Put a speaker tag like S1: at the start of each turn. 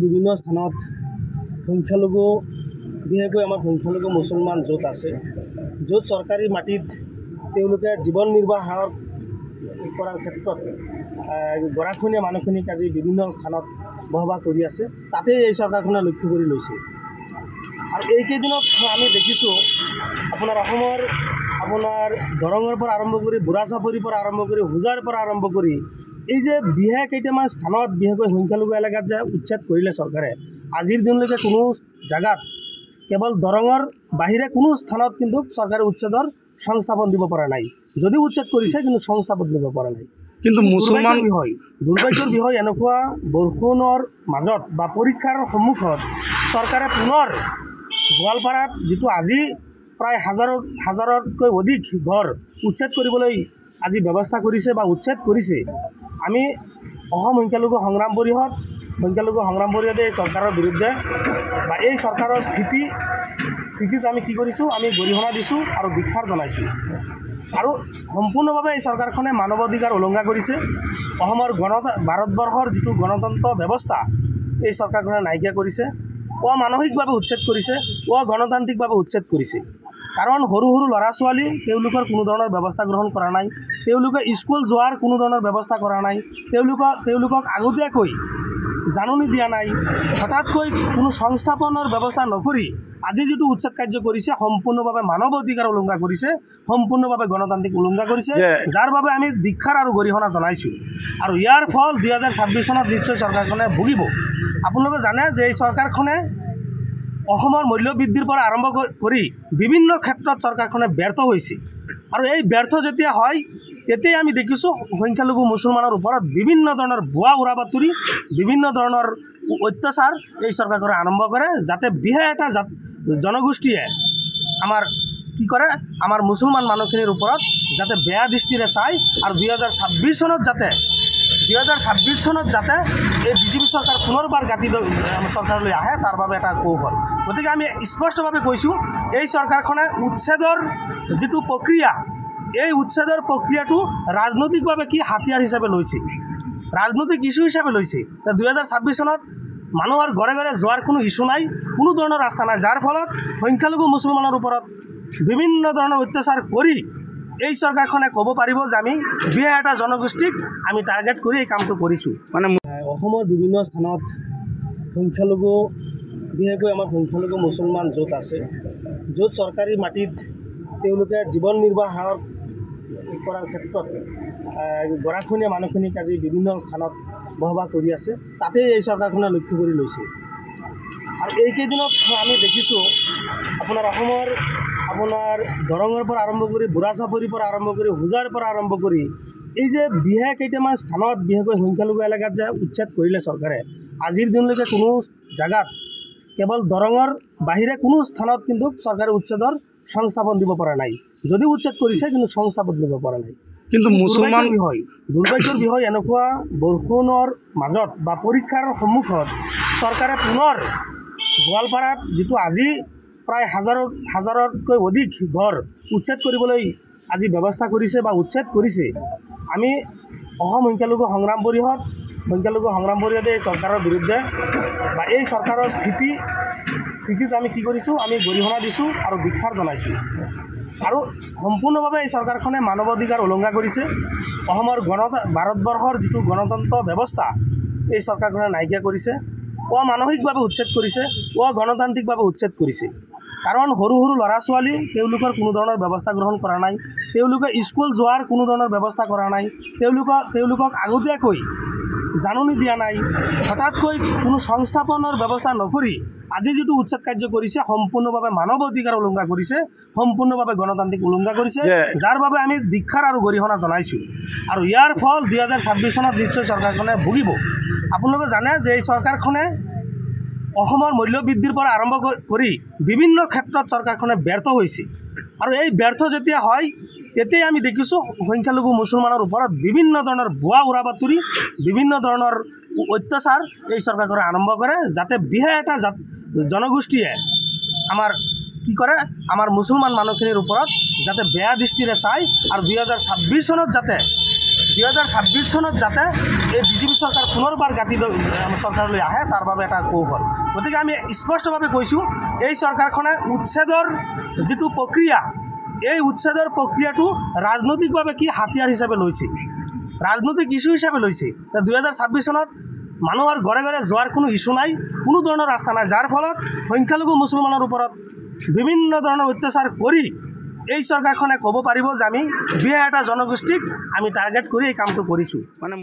S1: বিভিন্ন স্থানত সংখ্যালঘু বিশেষকৈ আমাৰ সংখ্যালঘু মুছলমান য'ত আছে, য'ত চৰকাৰী মাটিত তেওঁলোকে জীৱন নিৰ্বাহ কৰাৰ ক্ষেত্ৰত গৰাখহনীয়া মানুহখিনিক আজি বিভিন্ন স্থানত বসবাস কৰি আছে। তাতে এই চৰকাৰখনে লক্ষ্য কৰি লৈছে। আৰু এইকেইদিনত আমি দেখিছোঁ আপোনাৰ দৰঙৰ পৰা আৰম্ভ কৰি বুঢ়াচাপৰিৰ পৰা আৰম্ভ কৰি হোজাৰ পৰা আৰম্ভ কৰি এই যে বিশেষ কেইটামান স্থানত বিশেষকৈ সংখ্যালঘু এলেকাত যে উচ্ছেদ কৰিলে চৰকাৰে, আজিৰ দিনলৈকে কোনো জাগাত কেৱল দৰঙৰ বাহিৰে কোনো স্থানত কিন্তু চৰকাৰে উচ্ছেদৰ সংস্থাপন দিব পৰা নাই। যদিও উচ্ছেদ কৰিছে কিন্তু সংস্থাপন দিব পৰা নাই। কিন্তু দুৰ্ভাগ্যৰ বিষয় এনেকুৱা বৰষুণৰ মাজত বা পৰীক্ষাৰ সন্মুখত চৰকাৰে পুনৰ গোৱালপাৰাত যিটো আজি প্ৰায় হাজাৰতকৈ অধিক ঘৰ উচ্ছেদ কৰিবলৈ আজি ব্যৱস্থা কৰিছে বা উচ্ছেদ কৰিছে। আমি অসম সংখ্যালঘু সংগ্ৰাম পৰিষদে এই চৰকাৰৰ বিৰুদ্ধে বা এই চৰকাৰৰ স্থিতিত আমি কি কৰিছোঁ, আমি গৰিহণা দিছোঁ আৰু ধিক্কাৰ জনাইছোঁ। আৰু সম্পূৰ্ণভাৱে এই চৰকাৰখনে মানৱ অধিকাৰ উলংঘা কৰিছে। ভাৰতবৰ্ষৰ যিটো গণতন্ত্ৰ ব্যৱস্থা এই চৰকাৰখনে নাইকিয়া কৰিছে, অমানসিকভাৱে উচ্ছেদ কৰিছে, অগণতান্ত্ৰিকভাৱে উচ্ছেদ কৰিছে। কাৰণ সৰু ল'ৰা ছোৱালী তেওঁলোকৰ কোনো ধৰণৰ ব্যৱস্থা গ্ৰহণ কৰা নাই, তেওঁলোকে স্কুল যোৱাৰ কোনো ধৰণৰ ব্যৱস্থা কৰা নাই, তেওঁলোকক আগতীয়াকৈ জাননী দিয়া নাই, হঠাৎকৈ কোনো সংস্থাপনৰ ব্যৱস্থা নকৰি আজি যিটো উচ্ছেদ কাৰ্য কৰিছে সম্পূৰ্ণভাৱে মানৱ অধিকাৰ উলংঘা কৰিছে, সম্পূৰ্ণভাৱে গণতান্ত্ৰিক উলংঘা কৰিছে, যাৰ বাবে আমি ধিক্কাৰ আৰু গৰিহণা জনাইছোঁ। আৰু ইয়াৰ ফল 2026 চনত নিশ্চয় চৰকাৰখনে ভুগিব। আপোনালোকে জানে যে এই চৰকাৰখনে অসমৰ মূল্যবৃদ্ধিৰ পৰা আৰম্ভ কৰি বিভিন্ন ক্ষেত্ৰত চৰকাৰখনে ব্যৰ্থ হৈছে। আৰু এই ব্যৰ্থ যেতিয়া হয় তেতিয়াই আমি দেখিছোঁ সংখ্যালঘু মুছলমানৰ ওপৰত বিভিন্ন ধৰণৰ ভুৱা উৰা বাতৰি, বিভিন্ন ধৰণৰ অত্যাচাৰ এই চৰকাৰখনে আৰম্ভ কৰে, যাতে বিশেষ এটা জনগোষ্ঠীয়ে আমাৰ মুছলমান মানুহখিনিৰ ওপৰত যাতে বেয়া দৃষ্টিৰে চায় আৰু 2026 চনত যাতে এই বিজেপি চৰকাৰ পুনৰবাৰ চৰকাৰলৈ আহে, তাৰ বাবে এটা কৌশল। গতিকে আমি স্পষ্টভাৱে কৈছোঁ, এই চৰকাৰখনে উচ্ছেদৰ যিটো প্ৰক্ৰিয়া, এই উচ্ছেদৰ প্ৰক্ৰিয়াটো ৰাজনৈতিকভাৱে কি হাতিয়াৰ হিচাপে লৈছে, ৰাজনৈতিক ইছ্যু হিচাপে লৈছে। 2026 চনত মানুহৰ ঘৰে ঘৰে যোৱাৰ কোনো ইছ্যু নাই, কোনো ধৰণৰ ৰাস্তা নাই, যাৰ ফলত সংখ্যালঘু মুছলমানৰ ওপৰত বিভিন্ন ধৰণৰ অত্যাচাৰ কৰি এই চৰকাৰখনে ক'ব পাৰিব যে আমি বিশেষ এটা জনগোষ্ঠীক আমি টাৰ্গেট কৰি এই কামটো কৰিছোঁ। মানে অসমৰ বিভিন্ন স্থানত সংখ্যালঘু বিশেষকৈ আমাৰ সংখ্যালঘু মুছলমান য'ত আছে, য'ত চৰকাৰী মাটিত তেওঁলোকে জীৱন নিৰ্বাহ কৰাৰ ক্ষেত্ৰত গৰাখহনীয়া মানুহখিনিক আজি বিভিন্ন স্থানত বসবাস কৰি আছে। তাতে এই চৰকাৰখনে লক্ষ্য কৰি লৈছে। আৰু এইকেইদিনত আমি দেখিছোঁ আপোনাৰ দৰঙৰ পৰা আৰম্ভ কৰি বুঢ়াচাপৰিৰ পৰা আৰম্ভ কৰি হোজাৰ পৰা আৰম্ভ কৰি এই যে বিশেষ কেইটামান স্থানত বিশেষকৈ সংখ্যালঘু এলেকাত যে উচ্ছেদ কৰিলে চৰকাৰে, আজিৰ দিনলৈকে কোনো জাগাত কেৱল দৰঙৰ বাহিৰে কোনো স্থানত কিন্তু চৰকাৰে উচ্ছেদৰ সংস্থাপন দিব পৰা নাই। যদিও উচ্ছেদ কৰিছে কিন্তু সংস্থাপন দিব পৰা নাই। কিন্তু দুৰ্ভাগ্যৰ বিষয় এনেকুৱা বৰষুণৰ মাজত বা পৰীক্ষাৰ সন্মুখত চৰকাৰে পুনৰ গোৱালপাৰাত যিটো আজি প্ৰায় হাজাৰতকৈ অধিক ঘৰ উচ্ছেদ কৰিবলৈ আজি ব্যৱস্থা কৰিছে বা উচ্ছেদ কৰিছে। আমি অসম সংখ্যালঘু সংগ্ৰাম পৰিষদে এই চৰকাৰৰ বিৰুদ্ধে বা এই চৰকাৰৰ স্থিতিত আমি কি কৰিছোঁ, আমি গৰিহণা দিছোঁ আৰু ধিক্কাৰ জনাইছোঁ। আৰু সম্পূৰ্ণভাৱে এই চৰকাৰখনে মানৱ অধিকাৰ উলংঘা কৰিছে। ভাৰতবৰ্ষৰ যিটো গণতন্ত্ৰ ব্যৱস্থা এই চৰকাৰখনে নাইকিয়া কৰিছে, অমানসিকভাৱে উচ্ছেদ কৰিছে, অগণতান্ত্ৰিকভাৱে উচ্ছেদ কৰিছে। কাৰণ সৰু ল'ৰা ছোৱালী তেওঁলোকৰ কোনো ধৰণৰ ব্যৱস্থা গ্ৰহণ কৰা নাই, তেওঁলোকে স্কুল যোৱাৰ কোনো ধৰণৰ ব্যৱস্থা কৰা নাই, তেওঁলোকক আগতীয়াকৈ জাননী দিয়া নাই, হঠাৎকৈ কোনো সংস্থাপনৰ ব্যৱস্থা নকৰি আজি যিটো উচ্ছেদ কাৰ্য কৰিছে সম্পূৰ্ণভাৱে মানৱ অধিকাৰ উলংঘা কৰিছে, সম্পূৰ্ণভাৱে গণতান্ত্ৰিক উলংঘা কৰিছে, যাৰ বাবে আমি ধিক্কাৰ আৰু গৰিহণা জনাইছোঁ। আৰু ইয়াৰ ফল 2026 চনত নিশ্চয় চৰকাৰখনে ভুগিব। আপোনালোকে জানে যে এই চৰকাৰখনে অসমৰ মূল্যবৃদ্ধিৰ পৰা আৰম্ভ কৰি বিভিন্ন ক্ষেত্ৰত চৰকাৰখনে ব্যৰ্থ হৈছে। আৰু এই ব্যৰ্থ যেতিয়া হয় তেতিয়াই আমি দেখিছোঁ সংখ্যালঘু মুছলমানৰ ওপৰত বিভিন্ন ধৰণৰ ভুৱা উৰা বাতৰি, বিভিন্ন ধৰণৰ অত্যাচাৰ এই চৰকাৰখনে আৰম্ভ কৰে, যাতে বিশেষ এটা জনগোষ্ঠীয়ে আমাৰ মুছলমান মানুহখিনিৰ ওপৰত যাতে বেয়া দৃষ্টিৰে চায় আৰু 2026 চনত যাতে 2026 চনত যাতে এই বিজেপি চৰকাৰ পুনৰবাৰ গাঁঠি চৰকাৰলৈ আহে তাৰ বাবে এটা কৌশল। গতিকে আমি স্পষ্টভাৱে কৈছোঁ এই চৰকাৰখনে উচ্ছেদৰ যিটো প্ৰক্ৰিয়া এই উচ্ছেদৰ প্ৰক্ৰিয়াটো ৰাজনৈতিকভাৱে কি হাতিয়াৰ হিচাপে লৈছে, ৰাজনৈতিক ইস্যু হিচাপে লৈছে। 2026 চনত মানুহৰ ঘৰে ঘৰে যোৱাৰ কোনো ইস্যু নাই, কোনো ধৰণৰ ৰাস্তা নাই, যাৰ ফলত সংখ্যালঘু মুছলমানৰ ওপৰত বিভিন্ন ধৰণৰ অত্যাচাৰ কৰি এই চৰকাৰখনে ক'ব পাৰিব যে আমি 2 এটা জনগোষ্ঠীক আমি টাৰ্গেট কৰি এই কামটো কৰিছোঁ।
S2: মানে